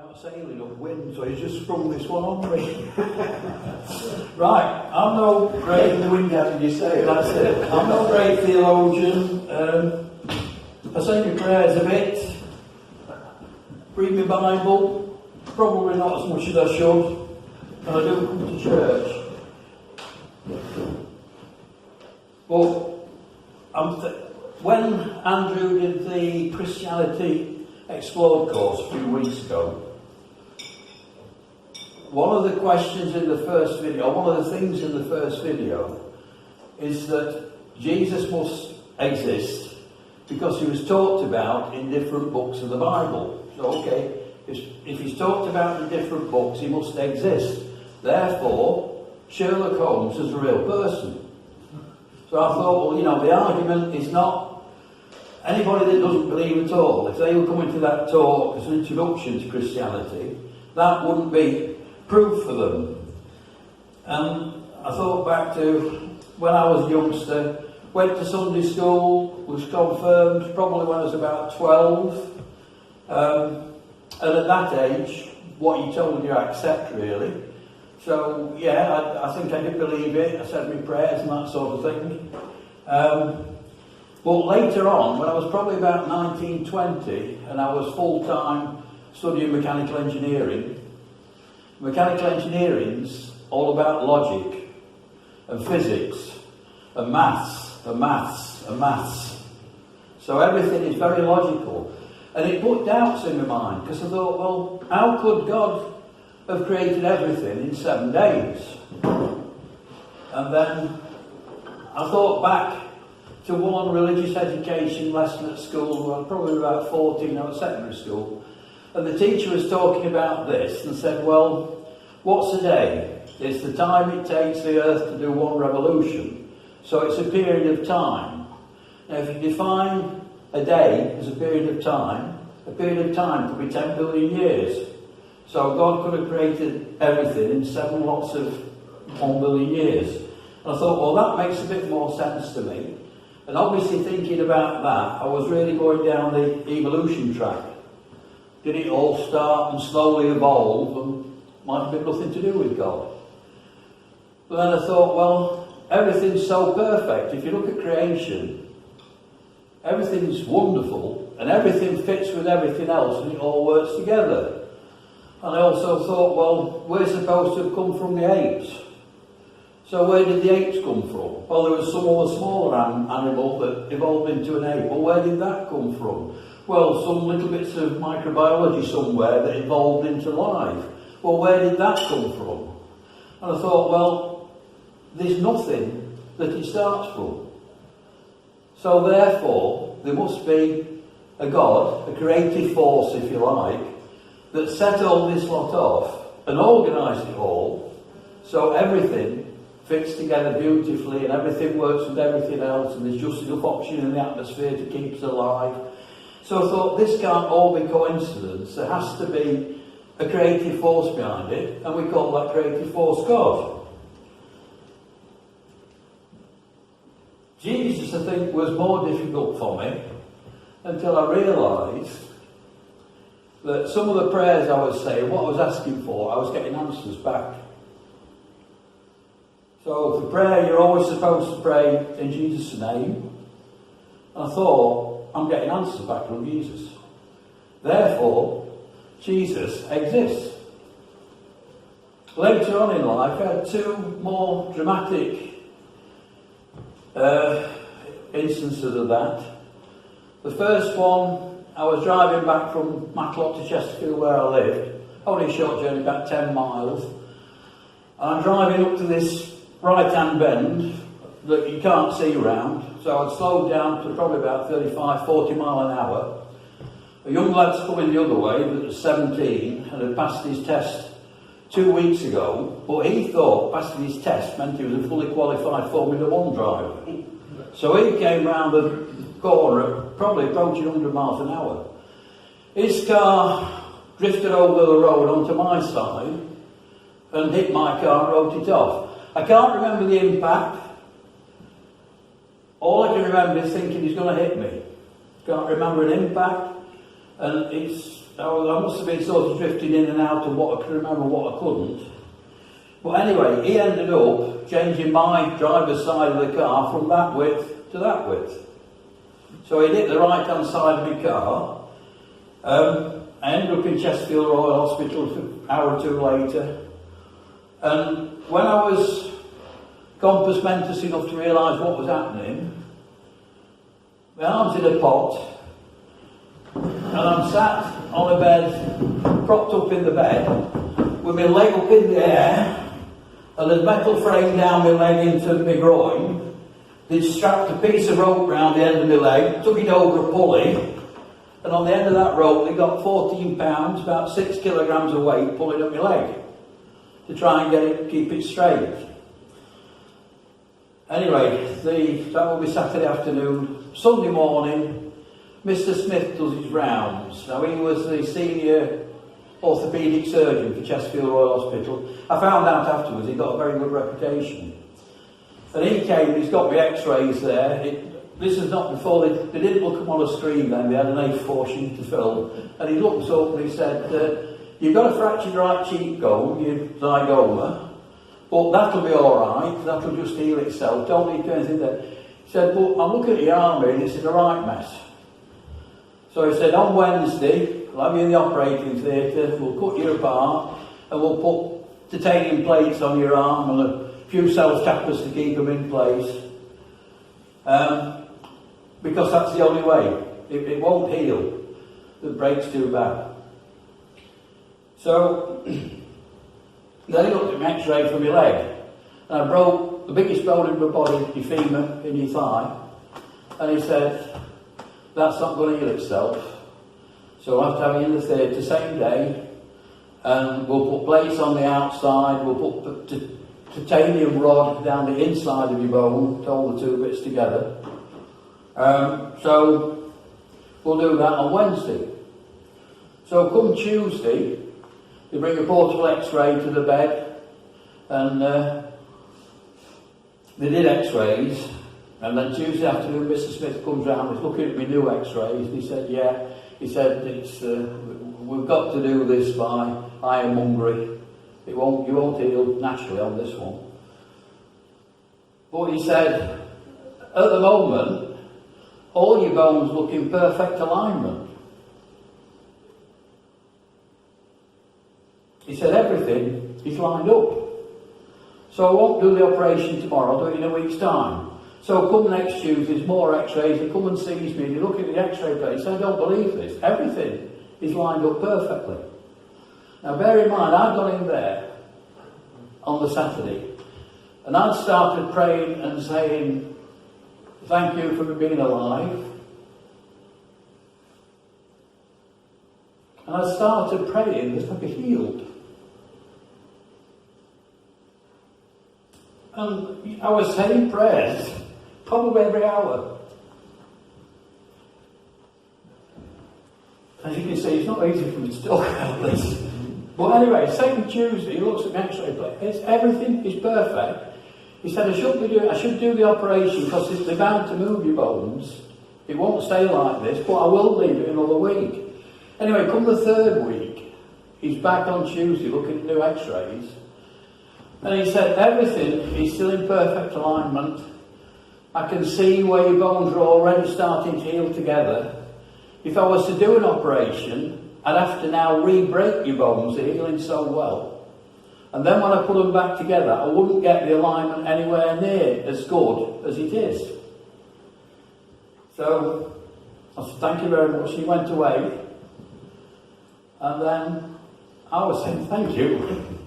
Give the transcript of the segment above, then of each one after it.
out sailing upwind, so he's just sprung this one on me. Right, I'm no great. Taking the wind out of your sail. That's it. I'm no great theologian. I say my prayers a bit. Read my Bible, probably not as much as I should, and I do come to church. But when Andrew did the Christianity Explored course a few weeks ago, one of the questions in the first video, one of the things in the first video, is that Jesus must exist because he was talked about in different books of the Bible. So, okay, if he's talked about in different books, he must exist. Therefore, Sherlock Holmes is a real person. So I thought, well, the argument is not anybody that doesn't believe at all. If they were coming to that talk as an introduction to Christianity, that wouldn't be proof for them. And I thought back to when I was a youngster, went to Sunday school, was confirmed probably when I was about 12. And at that age, what you told you I accept, really. So, yeah, I think I did believe it. I said my prayers and that sort of thing. But later on, when I was probably about 19, 20, and I was full-time studying mechanical engineering, mechanical engineering's all about logic and physics and maths and maths and maths. So everything is very logical. And it put doubts in my mind, because I thought, well, how could God have created everything in 7 days? And then I thought back to one religious education lesson at school when I was probably about 14, I was at secondary school, and the teacher was talking about this and said, well, what's a day? It's the time it takes the earth to do one revolution. So it's a period of time. Now if you define a day as a period of time could be 10 billion years. So God could have created everything in 7 lots of 1 billion years. And I thought, well, that makes a bit more sense to me. And obviously thinking about that, I was really going down the evolution track. Did it all start and slowly evolve and might have been nothing to do with God? But then I thought, well, everything's so perfect. If you look at creation, everything's wonderful and everything fits with everything else and it all works together. And I also thought, well, we're supposed to have come from the apes. So where did the apes come from? Well, there was some other smaller animal that evolved into an ape. Well, where did that come from? Well, some little bits of microbiology somewhere that evolved into life. Well, where did that come from? And I thought, well, there's nothing that it starts from. So therefore, there must be a God, a creative force, if you like, that set all this lot off and organised it all so everything fits together beautifully and everything works with everything else and there's just enough oxygen in the atmosphere to keep us alive. So I thought, this can't all be coincidence. There has to be a creative force behind it, and we call that creative force God. Jesus, I think, was more difficult for me until I realised that some of the prayers I was saying, what I was asking for, I was getting answers back. So for prayer, you're always supposed to pray in Jesus' name. And I thought, I'm getting answers back from Jesus. Therefore, Jesus exists. Later on in life, I had 2 more dramatic instances of that. The first one, I was driving back from Matlock to Chesterfield where I lived, only a short journey, about 10 miles. And I'm driving up to this right-hand bend that you can't see round, so I'd slowed down to probably about 35, 40 mile an hour. A young lad's coming the other way that was 17 and had passed his test 2 weeks ago, but he thought passing his test meant he was a fully qualified Formula 1 driver. So he came round the corner, probably approaching 100 miles an hour. His car drifted over the road onto my side and hit my car and wrote it off. I can't remember the impact. All I can remember is thinking he's going to hit me. Can't remember an impact. And it's So I must have been sort of drifting in and out of what I could remember, what I couldn't. But anyway, he ended up changing my driver's side of the car from that width to that width. So he hit the right-hand side of my car. I ended up in Chesterfield Royal Hospital an hour or two later. And when I was compass mentis enough to realise what was happening, my arm's in a pot, and I'm sat on a bed, propped up in the bed, with my leg up in the air, and a metal frame down my leg into my groin. They'd strapped a piece of rope round the end of my leg, took it over a pulley, and on the end of that rope they got 14 pounds, about 6 kilograms of weight, pulling up my leg to try and keep it straight. Anyway, that will be Saturday afternoon. Sunday morning, Mr. Smith does his rounds. Now, he was the senior orthopaedic surgeon for Chesterfield Royal Hospital. I found out afterwards he got a very good reputation. And he came, he's got my x-rays there. This is not before, they didn't look them on a screen then, they had an A4 sheet to film. And he looked us up and he said, you've got a fractured right cheekbone, your zygoma, but that'll be alright, that'll just heal itself, don't need to do anything there. He said, but I'm looking at your arm here and it's in a right mess. So he said, on Wednesday, we'll have you in the operating theatre, we'll cut you apart, and we'll put titanium plates on your arm and a few self-tappers to keep them in place. Because that's the only way. It won't heal. The break's too bad. So, then he looked at my x-ray for my leg. And I broke the biggest bone in my body, your femur, in your thigh. And he said, that's not going to heal itself. So we'll have to have you in the theatre same day. And we'll put plates on the outside. We'll put titanium rod down the inside of your bone to hold the two bits together. So we'll do that on Wednesday. So come Tuesday, they bring a portable x-ray to the bed, and they did x-rays, and then Tuesday afternoon Mr. Smith comes round, he's looking at my new x-rays, and he said, yeah, he said, we've got to do this by ironmongery. You won't heal naturally on this one. But he said, at the moment, all your bones look in perfect alignment. He said, everything is lined up. So I won't do the operation tomorrow, I'll do it in a week's time. So come next Tuesday, there's more x-rays, they come and sees me, they look at the x-ray plate, say, I don't believe this. Everything is lined up perfectly. Now bear in mind, I'd gone in there on the Saturday, and I'd started praying and saying, thank you for being alive. And I started praying that I'd be healed. And I was saying prayers probably every hour. As you can see, it's not easy for me to talk about this. But anyway, second Tuesday, he looks at my x-ray plate. Everything is perfect. He said, I should do the operation because they're bound to move your bones. It won't stay like this, but I will leave it another week. Anyway, come the third week, he's back on Tuesday looking at new x-rays. And he said, everything is still in perfect alignment. I can see where your bones are already starting to heal together. If I was to do an operation, I'd have to now re-break your bones, they're healing so well. And then when I put them back together, I wouldn't get the alignment anywhere near as good as it is. So, I said, thank you very much. He went away. And then I was saying, thank you.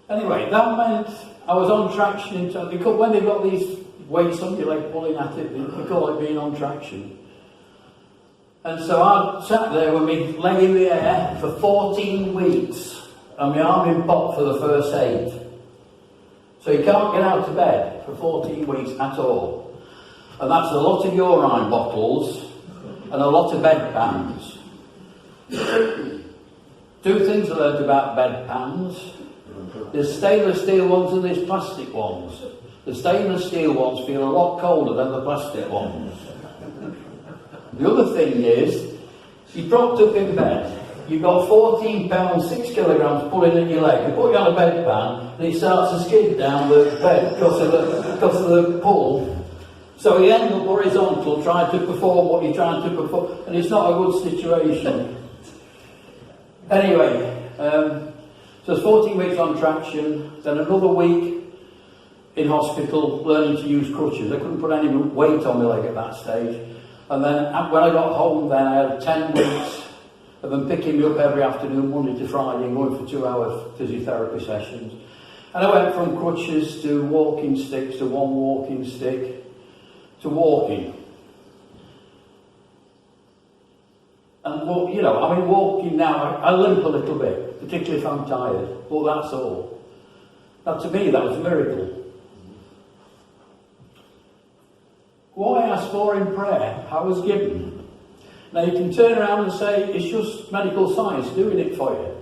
Anyway, that meant I was on traction. Because when they've got these weights on your leg pulling at it, they call it being on traction. And so I sat there with my leg in the air for 14 weeks and my arm in pot for the first 8. So you can't get out of bed for 14 weeks at all. And that's a lot of urine bottles and a lot of bedpans. 2 things I learned about bedpans. There's stainless steel ones and there's plastic ones. The stainless steel ones feel a lot colder than the plastic ones. The other thing is, you propped up in bed, you've got 14 pounds, 6 kilograms pulling in your leg, they put you on a bedpan, and he starts to skid down the bed because of the pull. So you end up horizontal, trying to perform what you're trying to perform, and it's not a good situation. Anyway, so it's 14 weeks on traction, then another week in hospital learning to use crutches. I couldn't put any weight on my leg at that stage. And then when I got home then I had 10 weeks of them picking me up every afternoon, Monday to Friday, and going for 2-hour physiotherapy sessions. And I went from crutches to walking sticks to one walking stick to walking. And you know, I mean, walking now, I limp a little bit, particularly if I'm tired, but that's all. Now to me that was a miracle. What I asked for in prayer, I was given. Now you can turn around and say, it's just medical science doing it for you.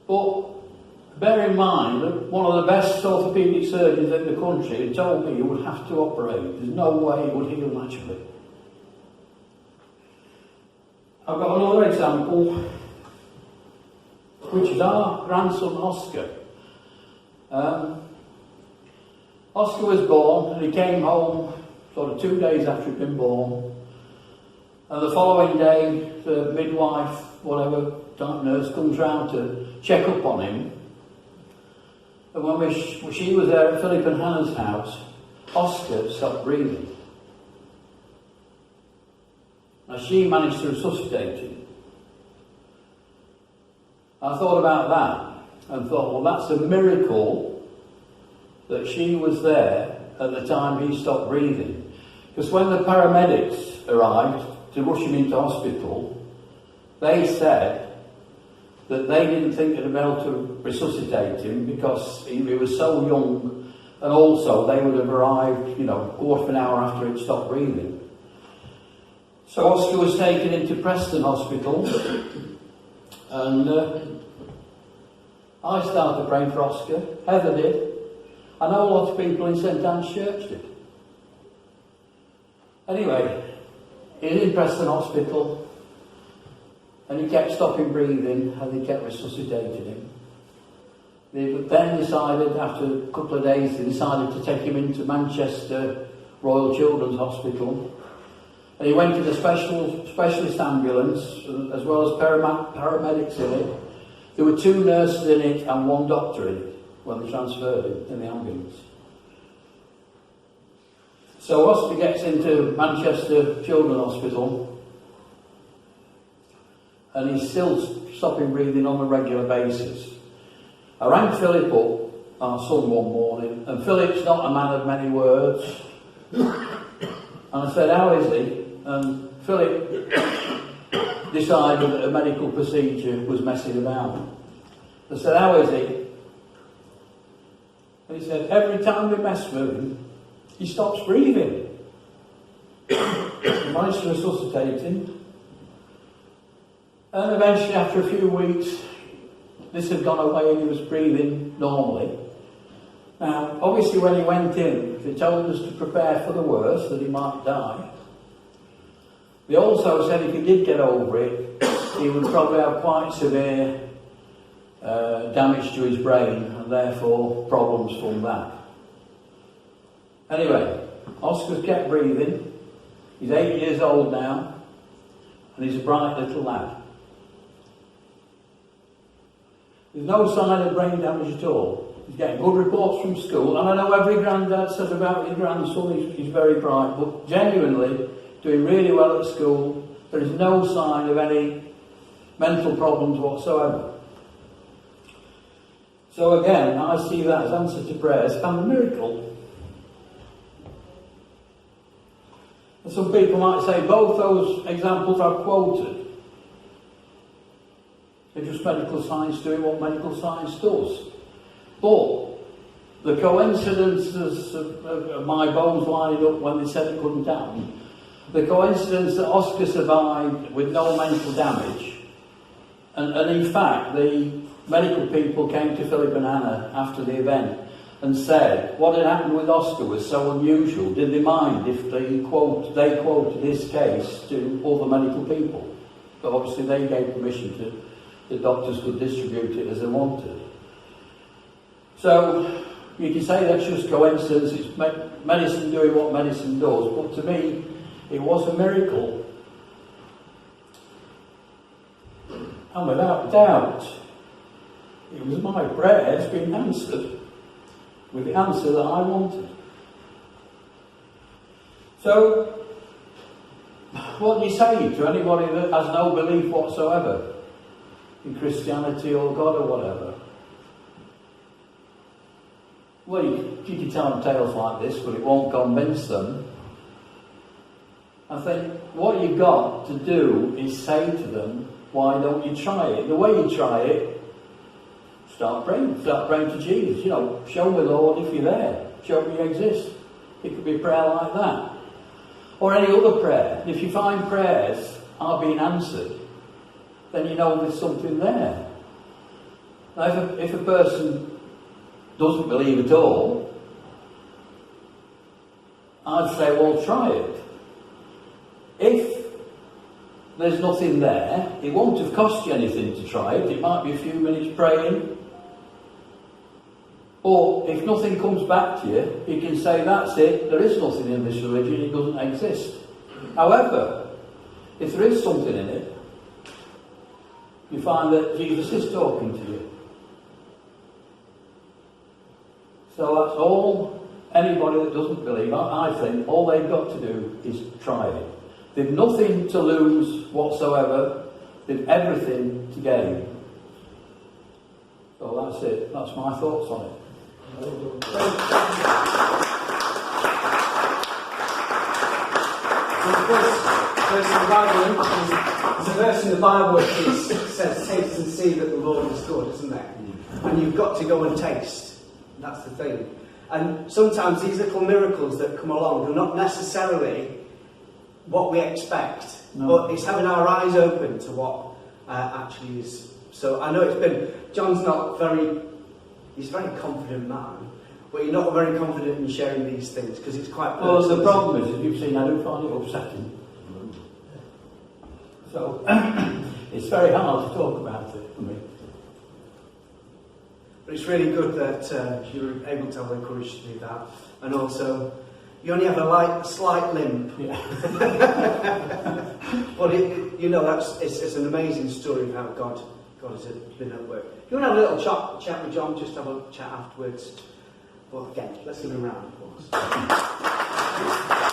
But bear in mind that one of the best orthopaedic surgeons in the country had told me you would have to operate. There's no way it would heal naturally. I've got another example, which is our grandson Oscar. Oscar was born and he came home sort of 2 days after he'd been born, and the following day the midwife, whatever type nurse, comes round to check up on him, and when she was there at Philip and Hannah's house, Oscar stopped breathing. Now she managed to resuscitate him. I thought about that and thought, well, that's a miracle that she was there at the time he stopped breathing. Because when the paramedics arrived to rush him into hospital, they said that they didn't think they'd be able to resuscitate him because he was so young, and also they would have arrived, you know, quarter of an hour after he'd stopped breathing. So Oscar was taken into Preston Hospital, and I started praying for Oscar. Heather did. I know a lot of people in St Anne's Church did. Anyway, he was in Preston Hospital, and he kept stopping breathing, and they kept resuscitating him. They then decided, after a couple of days, they decided to take him into Manchester Royal Children's Hospital. And he went in a specialist ambulance, as well as paramedics in it. There were 2 nurses in it and 1 doctor in it when they transferred him in the ambulance. So Oscar gets into Manchester Children's Hospital, and he's still stopping breathing on a regular basis. I rang Philip up, our son, one morning, and Philip's not a man of many words. And I said, how is he? And Philip decided that a medical procedure was messing about. I said, how is he? And he said, every time we mess with him, he stops breathing. We managed to resuscitate him. And eventually, after a few weeks, this had gone away and he was breathing normally. Now, obviously when he went in, they told us to prepare for the worst, that he might die. They also said if he did get over it, he would probably have quite severe damage to his brain, and therefore problems from that. Anyway, Oscar's kept breathing. He's 8 years old now, and he's a bright little lad. There's no sign of brain damage at all. He's getting good reports from school, and I know every granddad says about his grandson he's very bright, but genuinely doing really well at school. There is no sign of any mental problems whatsoever. So again, I see that as answer to prayers and a miracle. And some people might say both those examples I've quoted, they're just medical science doing what medical science does. But the coincidences of my bones lining up when they said it couldn't happen, the coincidence that Oscar survived with no mental damage, and in fact the medical people came to Philip and Hannah after the event and said what had happened with Oscar was so unusual, did they mind if they quoted his case to other medical people? But obviously they gave permission to the doctors could distribute it as they wanted. So you can say that's just coincidence, it's medicine doing what medicine does, but to me it was a miracle. And without doubt, it was my prayers being answered with the answer that I wanted. So, what do you say to anybody that has no belief whatsoever in Christianity or God or whatever? Well, you can tell them tales like this, but it won't convince them. I think what you've got to do is say to them, why don't you try it? The way you try it, start praying to Jesus. You know, show me, Lord, if you're there. Show me you exist. It could be a prayer like that. Or any other prayer. If you find prayers are being answered, then you know there's something there. Now, if a person doesn't believe at all, I'd say, well, try it. If there's nothing there, it won't have cost you anything to try it. It might be a few minutes praying. Or if nothing comes back to you, you can say, that's it, there is nothing in this religion, it doesn't exist. However, if there is something in it, you find that Jesus is talking to you. So that's all anybody that doesn't believe, I think, all they've got to do is try it. They've nothing to lose whatsoever, they've everything to gain. So that's it, that's my thoughts on it. There's a verse in the Bible which says, taste and see that the Lord is good, isn't there? And you've got to go and taste. That's the thing. And sometimes these little miracles that come along are not necessarily what we expect, but it's having our eyes open to what actually is. So I know John's he's a very confident man, but you're not very confident in sharing these things because it's quite personal. Well, the problem is, as you've seen, I do find it upsetting. So it's very hard to talk about it for me. But it's really good that you were able to have the courage to do that. And also, you only have a slight limp. Yeah. But it's an amazing story of how God has been at work. If you want to have a little chat with John, just have a chat afterwards. But again, let's give him a round of applause.